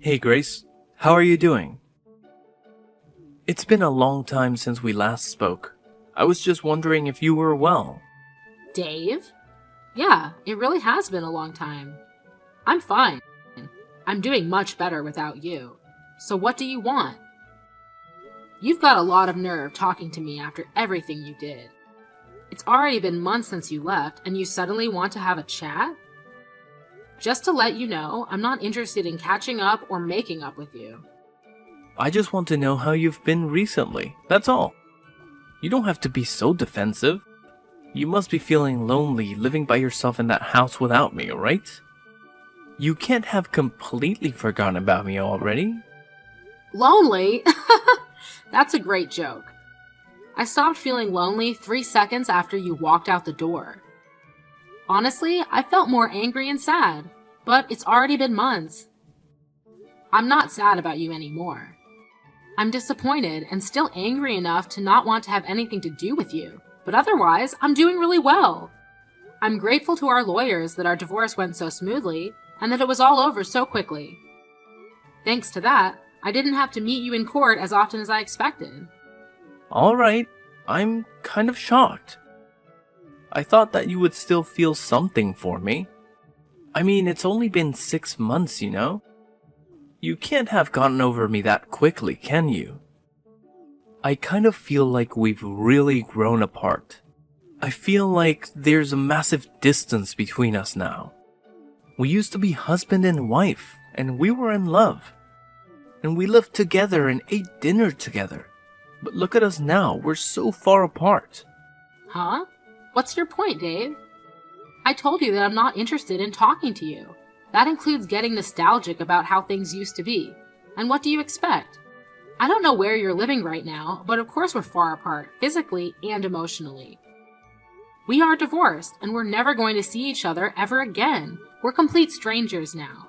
Hey Grace, how are you doing? It's been a long time since we last spoke. I was just wondering if you were well. Dave? Yeah, it really has been a long time. I'm fine. I'm doing much better without you. So what do you want? You've got a lot of nerve talking to me after everything you did. It's already been months since you left, and you suddenly want to have a chat? Just to let you know, I'm not interested in catching up or making up with you. I just want to know how you've been recently, that's all. You don't have to be so defensive. You must be feeling lonely living by yourself in that house without me, right? You can't have completely forgotten about me already. Lonely? That's a great joke. I stopped feeling lonely 3 seconds after you walked out the door. Honestly, I felt more angry and sad, but it's already been months. I'm not sad about you anymore. I'm disappointed and still angry enough to not want to have anything to do with you, but otherwise, I'm doing really well. I'm grateful to our lawyers that our divorce went so smoothly and that it was all over so quickly. Thanks to that, I didn't have to meet you in court as often as I expected. Alright, I'm kind of shocked. I thought that you would still feel something for me. I mean, it's only been 6 months, you know? You can't have gotten over me that quickly, can you? I kind of feel like we've really grown apart. I feel like there's a massive distance between us now. We used to be husband and wife, and we were in love. And we lived together and ate dinner together. But look at us now, we're so far apart. Huh? What's your point, Dave? I told you that I'm not interested in talking to you. That includes getting nostalgic about how things used to be. And what do you expect? I don't know where you're living right now, but of course we're far apart, physically and emotionally. We are divorced, and we're never going to see each other ever again. We're complete strangers now.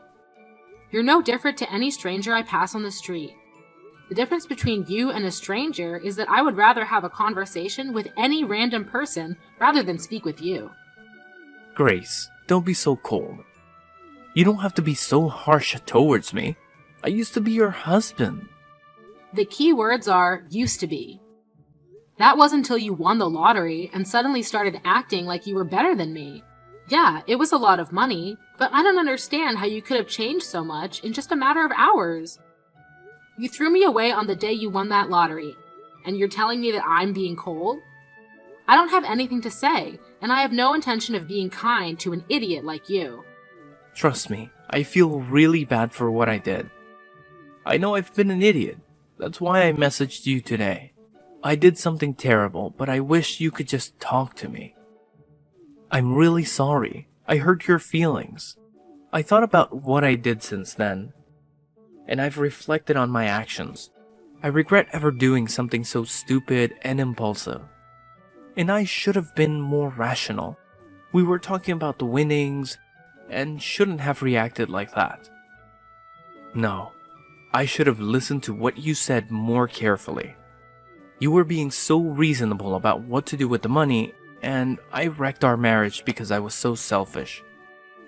You're no different to any stranger I pass on the street. The difference between you and a stranger is that I would rather have a conversation with any random person rather than speak with you. Grace, don't be so cold. You don't have to be so harsh towards me. I used to be your husband. The key words are used to be. That was until you won the lottery and suddenly started acting like you were better than me. Yeah, it was a lot of money, but I don't understand how you could have changed so much in just a matter of hours. You threw me away on the day you won that lottery, and you're telling me that I'm being cold? I don't have anything to say, and I have no intention of being kind to an idiot like you. Trust me, I feel really bad for what I did. I know I've been an idiot. That's why I messaged you today. I did something terrible, but I wish you could just talk to me. I'm really sorry. I hurt your feelings. I thought about what I did since then, and I've reflected on my actions. I regret ever doing something so stupid and impulsive. And I should have been more rational. We were talking about the winnings, and shouldn't have reacted like that. No, I should have listened to what you said more carefully. You were being so reasonable about what to do with the money, and I wrecked our marriage because I was so selfish.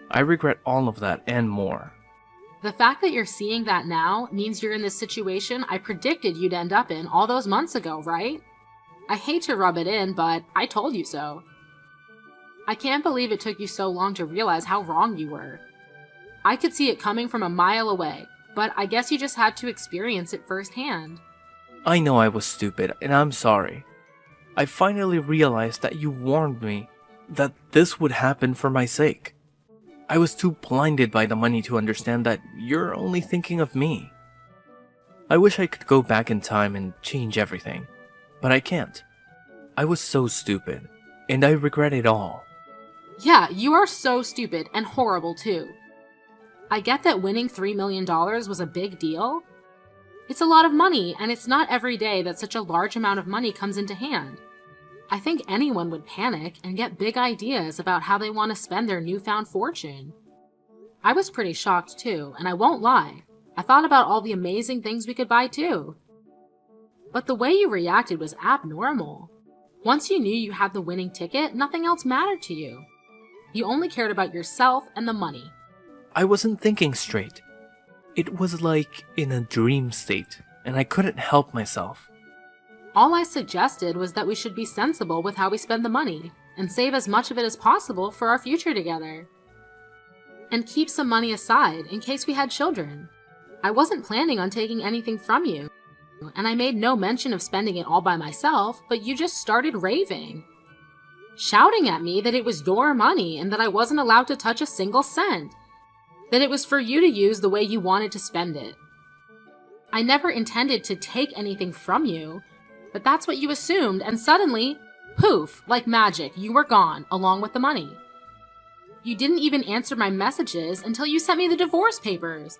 I regret all of that and more. The fact that you're seeing that now means you're in the situation I predicted you'd end up in all those months ago, right? I hate to rub it in, but I told you so. I can't believe it took you so long to realize how wrong you were. I could see it coming from a mile away, but I guess you just had to experience it firsthand. I know I was stupid, and I'm sorry. I finally realized that you warned me that this would happen for my sake. I was too blinded by the money to understand that you're only thinking of me. I wish I could go back in time and change everything, but I can't. I was so stupid, and I regret it all. Yeah, you are so stupid and horrible too. I get that winning $3 million was a big deal. It's a lot of money, and it's not every day that such a large amount of money comes into hand. I think anyone would panic and get big ideas about how they want to spend their newfound fortune. I was pretty shocked too, and I won't lie. I thought about all the amazing things we could buy too. But the way you reacted was abnormal. Once you knew you had the winning ticket, nothing else mattered to you. You only cared about yourself and the money. I wasn't thinking straight. It was like in a dream state, and I couldn't help myself. All I suggested was that we should be sensible with how we spend the money and save as much of it as possible for our future together. And keep some money aside in case we had children. I wasn't planning on taking anything from you, and I made no mention of spending it all by myself, but you just started raving, shouting at me that it was your money and that I wasn't allowed to touch a single cent, that it was for you to use the way you wanted to spend it. I never intended to take anything from you, but that's what you assumed, and suddenly, poof, like magic, you were gone, along with the money. You didn't even answer my messages until you sent me the divorce papers.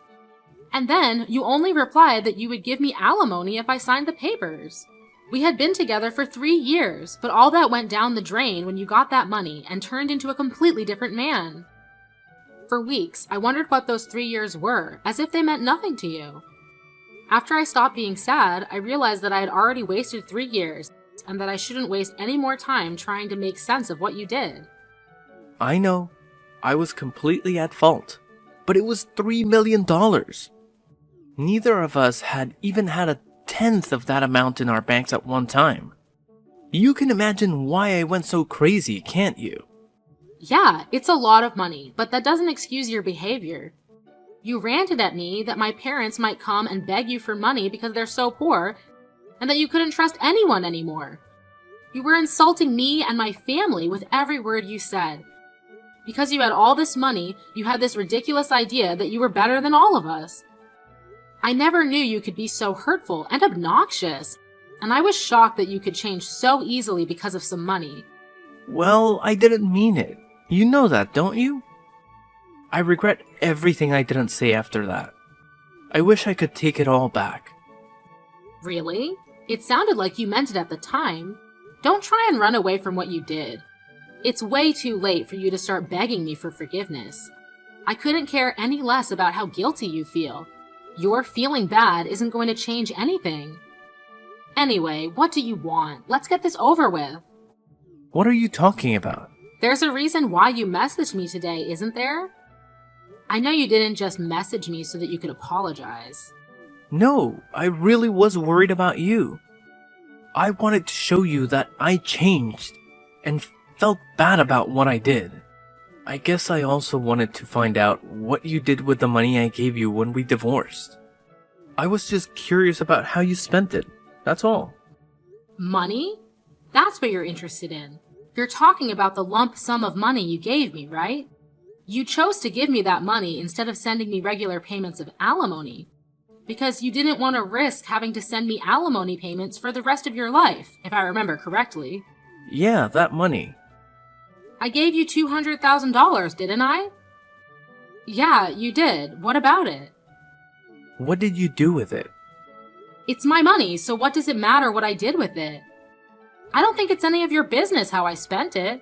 And then you only replied that you would give me alimony if I signed the papers. We had been together for 3 years, but all that went down the drain when you got that money and turned into a completely different man. For weeks, I wondered what those 3 years were, as if they meant nothing to you. After I stopped being sad, I realized that I had already wasted 3 years, and that I shouldn't waste any more time trying to make sense of what you did. I know. I was completely at fault. But it was $3 million. Neither of us had even had a tenth of that amount in our banks at one time. You can imagine why I went so crazy, can't you? Yeah, it's a lot of money, but that doesn't excuse your behavior. You ranted at me that my parents might come and beg you for money because they're so poor, and that you couldn't trust anyone anymore. You were insulting me and my family with every word you said. Because you had all this money, you had this ridiculous idea that you were better than all of us. I never knew you could be so hurtful and obnoxious, and I was shocked that you could change so easily because of some money. Well, I didn't mean it. You know that, don't you? I regret everything I didn't say after that. I wish I could take it all back. Really? It sounded like you meant it at the time. Don't try and run away from what you did. It's way too late for you to start begging me for forgiveness. I couldn't care any less about how guilty you feel. Your feeling bad isn't going to change anything. Anyway, what do you want? Let's get this over with. What are you talking about? There's a reason why you messaged me today, isn't there? I know you didn't just message me so that you could apologize. No, I really was worried about you. I wanted to show you that I changed and felt bad about what I did. I guess I also wanted to find out what you did with the money I gave you when we divorced. I was just curious about how you spent it, that's all. Money? That's what you're interested in. You're talking about the lump sum of money you gave me, right? You chose to give me that money instead of sending me regular payments of alimony, because you didn't want to risk having to send me alimony payments for the rest of your life, if I remember correctly. Yeah, that money. I gave you $200,000, didn't I? Yeah, you did. What about it? What did you do with it? It's my money, so what does it matter what I did with it? I don't think it's any of your business how I spent it.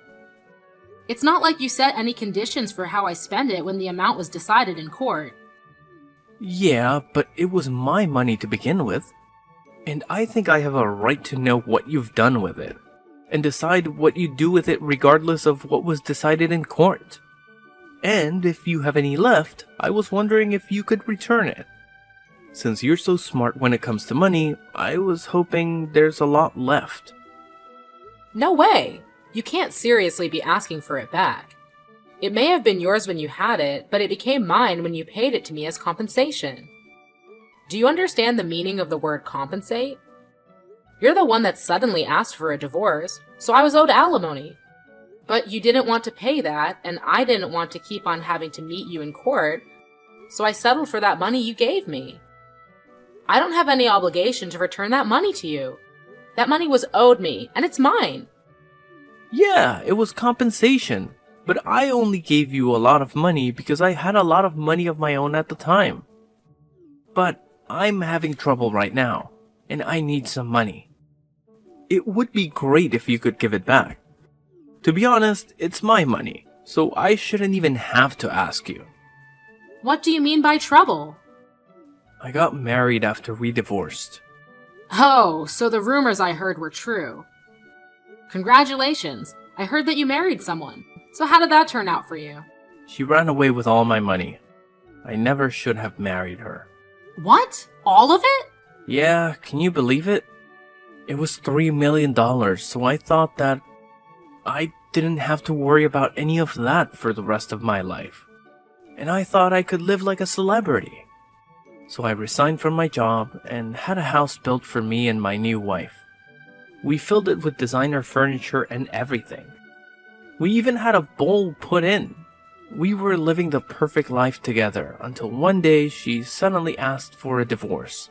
It's not like you set any conditions for how I spend it when the amount was decided in court. Yeah, but it was my money to begin with. And I think I have a right to know what you've done with it, and decide what you do with it regardless of what was decided in court. And if you have any left, I was wondering if you could return it. Since you're so smart when it comes to money, I was hoping there's a lot left. No way! You can't seriously be asking for it back. It may have been yours when you had it, but it became mine when you paid it to me as compensation. Do you understand the meaning of the word compensate? You're the one that suddenly asked for a divorce, so I was owed alimony. But you didn't want to pay that, and I didn't want to keep on having to meet you in court, so I settled for that money you gave me. I don't have any obligation to return that money to you. That money was owed me, and it's mine. Yeah, it was compensation, but I only gave you a lot of money because I had a lot of money of my own at the time. But I'm having trouble right now, and I need some money. It would be great if you could give it back. To be honest, it's my money, so I shouldn't even have to ask you. What do you mean by trouble? I got married after we divorced. Oh, so the rumors I heard were true. Congratulations, I heard that you married someone. So how did that turn out for you? She ran away with all my money. I never should have married her. What? All of it? Yeah, can you believe it? It was $3 million, so I thought that I didn't have to worry about any of that for the rest of my life. And I thought I could live like a celebrity. So I resigned from my job and had a house built for me and my new wife. We filled it with designer furniture and everything. We even had a bowl put in. We were living the perfect life together until one day she suddenly asked for a divorce.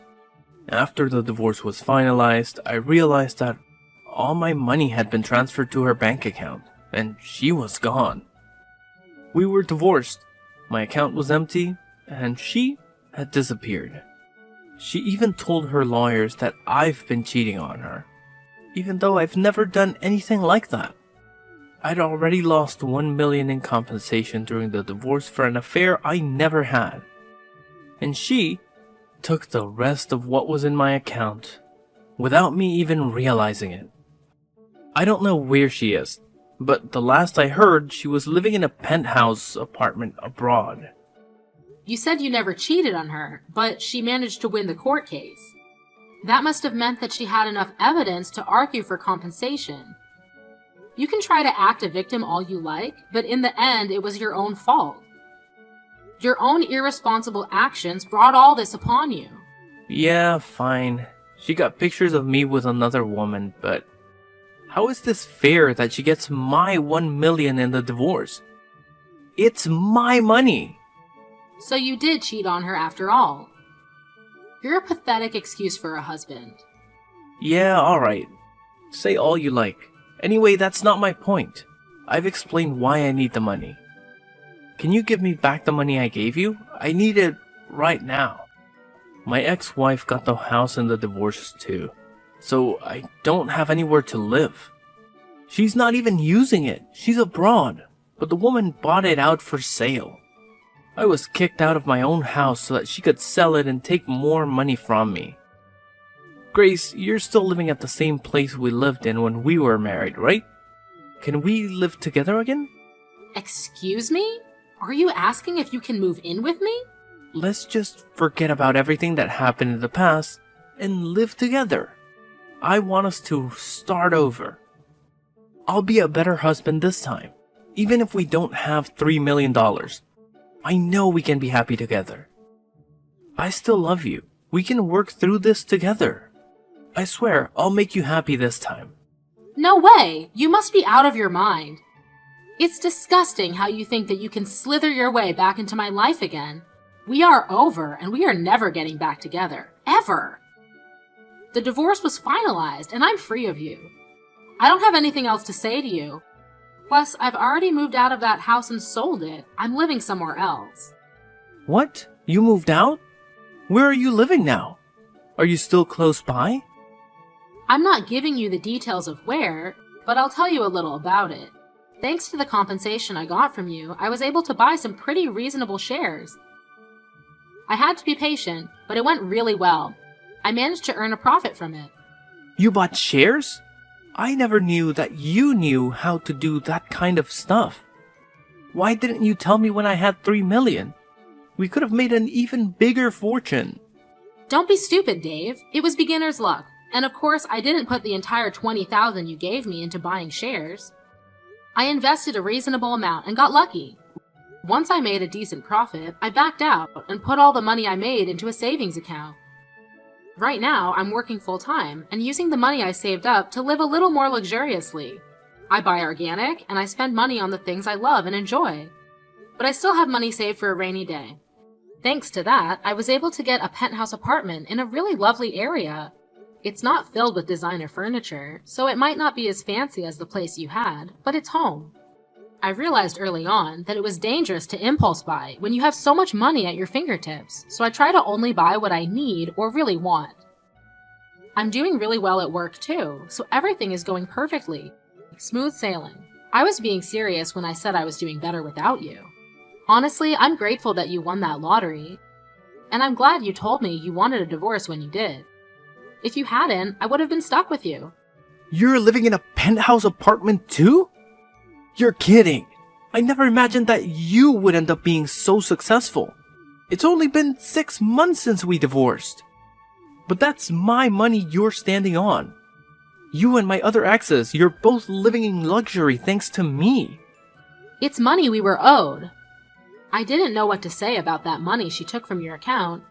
After the divorce was finalized, I realized that all my money had been transferred to her bank account, and she was gone. We were divorced. My account was empty, and she had disappeared. She even told her lawyers that I've been cheating on her, even though I've never done anything like that. I'd already lost $1 million in compensation during the divorce for an affair I never had. And she took the rest of what was in my account without me even realizing it. I don't know where she is, but the last I heard, she was living in a penthouse apartment abroad. You said you never cheated on her, but she managed to win the court case. That must have meant that she had enough evidence to argue for compensation. You can try to act a victim all you like, but in the end, it was your own fault. Your own irresponsible actions brought all this upon you. Yeah, fine. She got pictures of me with another woman, but how is this fair that she gets my $1 million in the divorce? It's my money. So you did cheat on her after all. You're a pathetic excuse for a husband. Yeah, alright. Say all you like. Anyway, that's not my point. I've explained why I need the money. Can you give me back the money I gave you? I need it right now. My ex-wife got the house in the divorce too, so I don't have anywhere to live. She's not even using it. She's abroad, but the woman bought it out for sale. I was kicked out of my own house so that she could sell it and take more money from me. Grace, you're still living at the same place we lived in when we were married, right? Can we live together again? Excuse me? Are you asking if you can move in with me? Let's just forget about everything that happened in the past and live together. I want us to start over. I'll be a better husband this time, even if we don't have $3 million. I know we can be happy together. I still love you. We can work through this together. I swear, I'll make you happy this time. No way! You must be out of your mind. It's disgusting how you think that you can slither your way back into my life again. We are over, and we are never getting back together. Ever! The divorce was finalized, and I'm free of you. I don't have anything else to say to you. Plus, I've already moved out of that house and sold it. I'm living somewhere else. What? You moved out? Where are you living now? Are you still close by? I'm not giving you the details of where, but I'll tell you a little about it. Thanks to the compensation I got from you, I was able to buy some pretty reasonable shares. I had to be patient, but it went really well. I managed to earn a profit from it. You bought shares? I never knew that you knew how to do that kind of stuff. Why didn't you tell me when I had $3 million? We could have made an even bigger fortune. Don't be stupid, Dave. It was beginner's luck. And of course, I didn't put the entire $20,000 you gave me into buying shares. I invested a reasonable amount and got lucky. Once I made a decent profit, I backed out and put all the money I made into a savings account. Right now, I'm working full-time and using the money I saved up to live a little more luxuriously. I buy organic and I spend money on the things I love and enjoy. But I still have money saved for a rainy day. Thanks to that, I was able to get a penthouse apartment in a really lovely area. It's not filled with designer furniture, so it might not be as fancy as the place you had, but it's home. I realized early on that it was dangerous to impulse buy when you have so much money at your fingertips, so I try to only buy what I need or really want. I'm doing really well at work too, so everything is going perfectly. Smooth sailing. I was being serious when I said I was doing better without you. Honestly, I'm grateful that you won that lottery, and I'm glad you told me you wanted a divorce when you did. If you hadn't, I would have been stuck with you. You're living in a penthouse apartment too? You're kidding. I never imagined that you would end up being so successful. It's only been 6 months since we divorced. But that's my money you're standing on. You and my other exes, you're both living in luxury thanks to me. It's money we were owed. I didn't know what to say about that money she took from your account,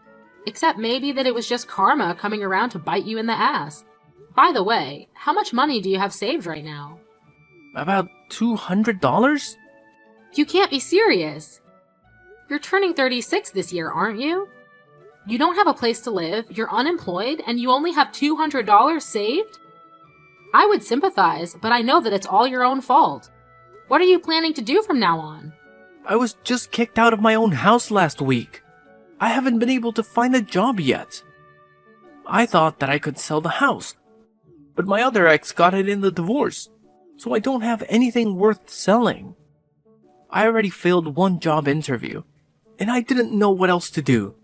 except maybe that it was just karma coming around to bite you in the ass. By the way, how much money do you have saved right now? About $200? You can't be serious. You're turning 36 this year, aren't you? You don't have a place to live, you're unemployed, and you only have $200 saved? I would sympathize, but I know that it's all your own fault. What are you planning to do from now on? I was just kicked out of my own house last week. I haven't been able to find a job yet. I thought that I could sell the house, but my other ex got it in the divorce, so I don't have anything worth selling. I already failed one job interview, and I didn't know what else to do.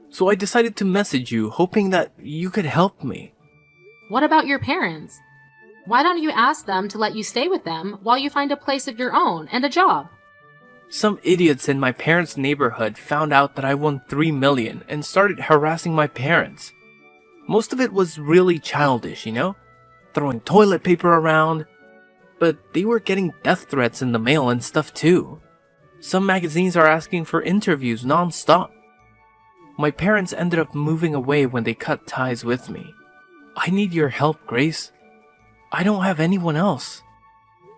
So I decided to message you, hoping that you could help me. What about your parents? Why don't you ask them to let you stay with them while you find a place of your own and a job? Some idiots in my parents' neighborhood found out that I won $3 million and started harassing my parents. Most of it was really childish, throwing toilet paper around. But they were getting death threats in the mail and stuff too. Some magazines are asking for interviews non-stop. My parents ended up moving away when they cut ties with me. I need your help, Grace. I don't have anyone else.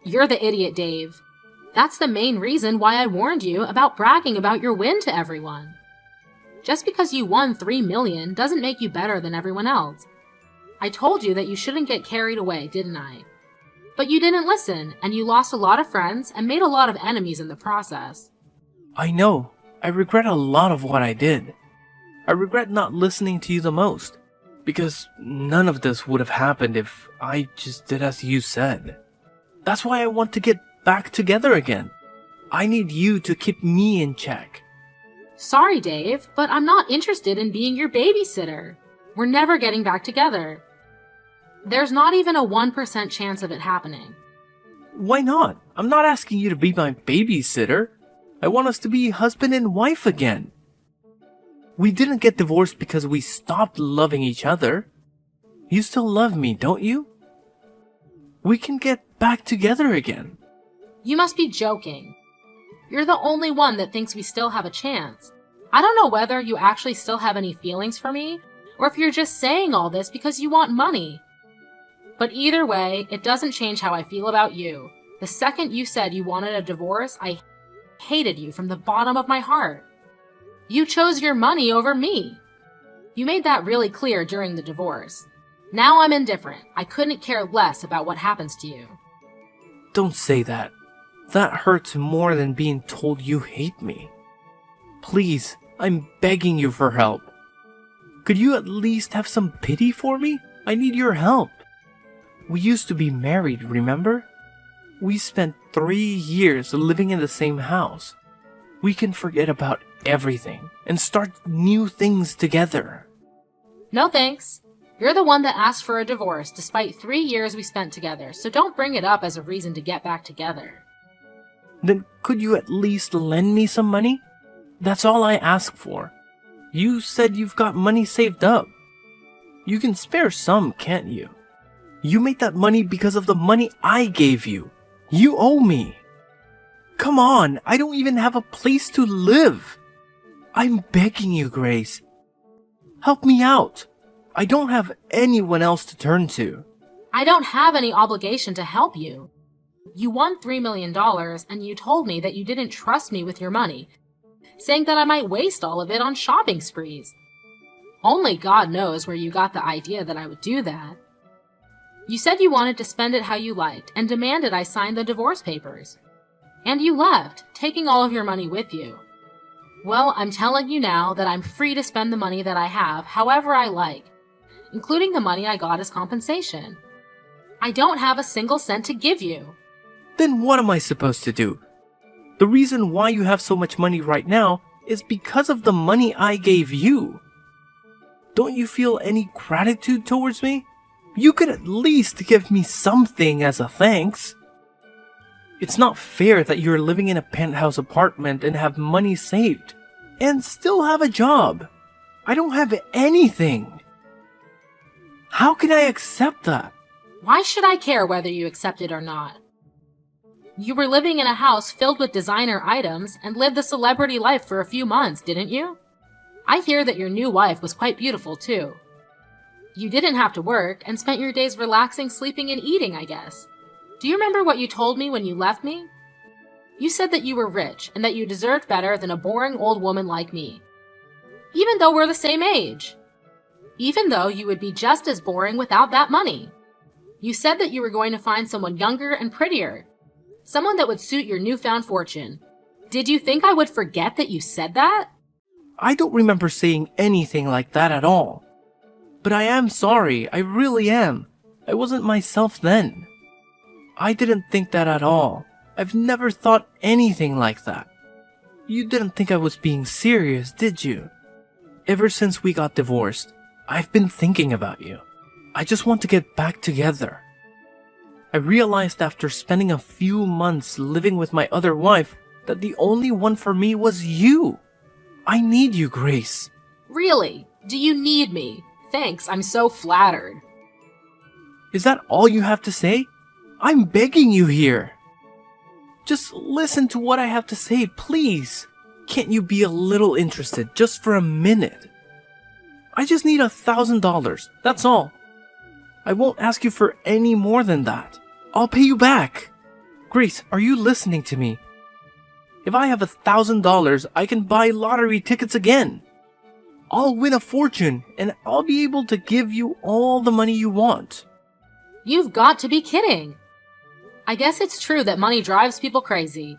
You're the idiot, Dave. That's the main reason why I warned you about bragging about your win to everyone. Just because you won $3 million doesn't make you better than everyone else. I told you that you shouldn't get carried away, didn't I? But you didn't listen, and you lost a lot of friends and made a lot of enemies in the process. I know. I regret a lot of what I did. I regret not listening to you the most, because none of this would have happened if I just did as you said. That's why I want to get back together again. I need you to keep me in check. Sorry, Dave, but I'm not interested in being your babysitter. We're never getting back together. There's not even a 1% chance of it happening. Why not? I'm not asking you to be my babysitter. I want us to be husband and wife again. We didn't get divorced because we stopped loving each other. You still love me, don't you? We can get back together again. You must be joking. You're the only one that thinks we still have a chance. I don't know whether you actually still have any feelings for me, or if you're just saying all this because you want money. But either way, it doesn't change how I feel about you. The second you said you wanted a divorce, I hated you from the bottom of my heart. You chose your money over me. You made that really clear during the divorce. Now I'm indifferent. I couldn't care less about what happens to you. Don't say that. That hurts more than being told you hate me. Please, I'm begging you for help. Could you at least have some pity for me? I need your help. We used to be married, remember? We spent 3 years living in the same house. We can forget about everything and start new things together. No thanks. You're the one that asked for a divorce despite 3 years we spent together, so don't bring it up as a reason to get back together. Then could you at least lend me some money? That's all I ask for. You said you've got money saved up. You can spare some, can't you? You made that money because of the money I gave you. You owe me. Come on, I don't even have a place to live. I'm begging you, Grace. Help me out. I don't have anyone else to turn to. I don't have any obligation to help you. You won $3 million, and you told me that you didn't trust me with your money, saying that I might waste all of it on shopping sprees. Only God knows where you got the idea that I would do that. You said you wanted to spend it how you liked and demanded I sign the divorce papers. And you left, taking all of your money with you. Well, I'm telling you now that I'm free to spend the money that I have however I like, including the money I got as compensation. I don't have a single cent to give you. Then what am I supposed to do? The reason why you have so much money right now is because of the money I gave you. Don't you feel any gratitude towards me? You could at least give me something as a thanks. It's not fair that you're living in a penthouse apartment and have money saved, and still have a job. I don't have anything. How can I accept that? Why should I care whether you accept it or not? You were living in a house filled with designer items and lived the celebrity life for a few months, didn't you? I hear that your new wife was quite beautiful too. You didn't have to work and spent your days relaxing, sleeping, and eating, I guess. Do you remember what you told me when you left me? You said that you were rich and that you deserved better than a boring old woman like me. Even though we're the same age. Even though you would be just as boring without that money. You said that you were going to find someone younger and prettier. Someone that would suit your newfound fortune. Did you think I would forget that you said that? I don't remember saying anything like that at all. But I am sorry, I really am. I wasn't myself then. I didn't think that at all. I've never thought anything like that. You didn't think I was being serious, did you? Ever since we got divorced, I've been thinking about you. I just want to get back together. I realized after spending a few months living with my other wife that the only one for me was you. I need you, Grace. Really? Do you need me? Thanks, I'm so flattered. Is that all you have to say? I'm begging you here. Just listen to what I have to say, please. Can't you be a little interested just for a minute? I just need $1,000, that's all. I won't ask you for any more than that. I'll pay you back. Grace, are you listening to me? If I have $1,000, I can buy lottery tickets again. I'll win a fortune, and I'll be able to give you all the money you want. You've got to be kidding. I guess it's true that money drives people crazy.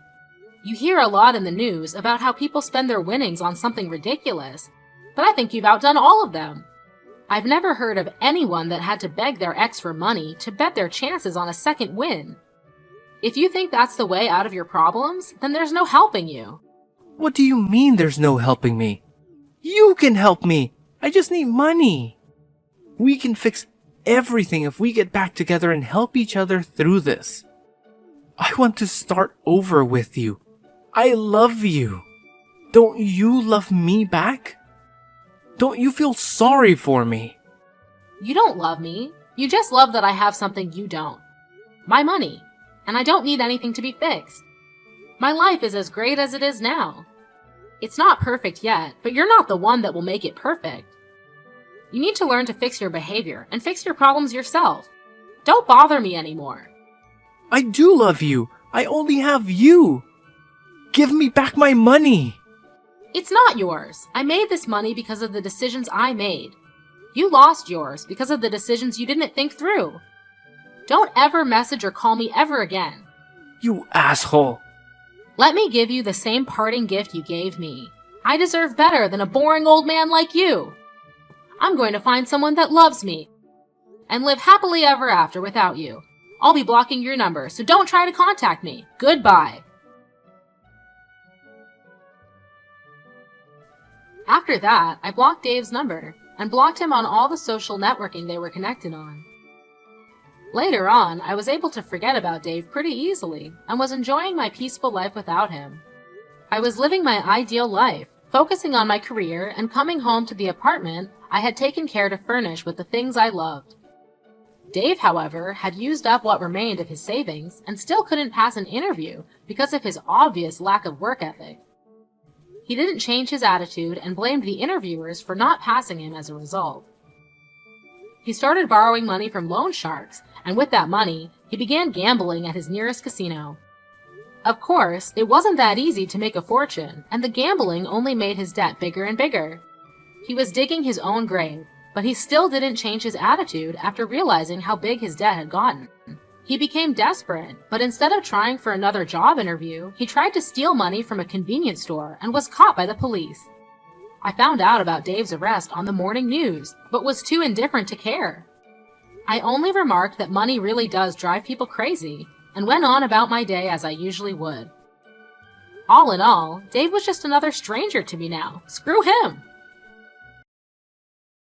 You hear a lot in the news about how people spend their winnings on something ridiculous, but I think you've outdone all of them. I've never heard of anyone that had to beg their ex for money to bet their chances on a second win. If you think that's the way out of your problems, then there's no helping you. What do you mean there's no helping me? You can help me. I just need money. We can fix everything if we get back together and help each other through this. I want to start over with you. I love you. Don't you love me back? Don't you feel sorry for me? You don't love me. You just love that I have something you don't. My money. And I don't need anything to be fixed. My life is as great as it is now. It's not perfect yet, but you're not the one that will make it perfect. You need to learn to fix your behavior and fix your problems yourself. Don't bother me anymore. I do love you. I only have you. Give me back my money. It's not yours. I made this money because of the decisions I made. You lost yours because of the decisions you didn't think through. Don't ever message or call me ever again. You asshole. Let me give you the same parting gift you gave me. I deserve better than a boring old man like you. I'm going to find someone that loves me and live happily ever after without you. I'll be blocking your number, so don't try to contact me. Goodbye. After that, I blocked Dave's number and blocked him on all the social networking they were connected on. Later on, I was able to forget about Dave pretty easily and was enjoying my peaceful life without him. I was living my ideal life, focusing on my career and coming home to the apartment I had taken care to furnish with the things I loved. Dave, however, had used up what remained of his savings and still couldn't pass an interview because of his obvious lack of work ethic. He didn't change his attitude and blamed the interviewers for not passing him as a result. He started borrowing money from loan sharks, and with that money, he began gambling at his nearest casino. Of course, it wasn't that easy to make a fortune, and the gambling only made his debt bigger and bigger. He was digging his own grave, but he still didn't change his attitude after realizing how big his debt had gotten. He became desperate, but instead of trying for another job interview, he tried to steal money from a convenience store and was caught by the police. I found out about Dave's arrest on the morning news, but was too indifferent to care. I only remarked that money really does drive people crazy, and went on about my day as I usually would. All in all, Dave was just another stranger to me now. Screw him!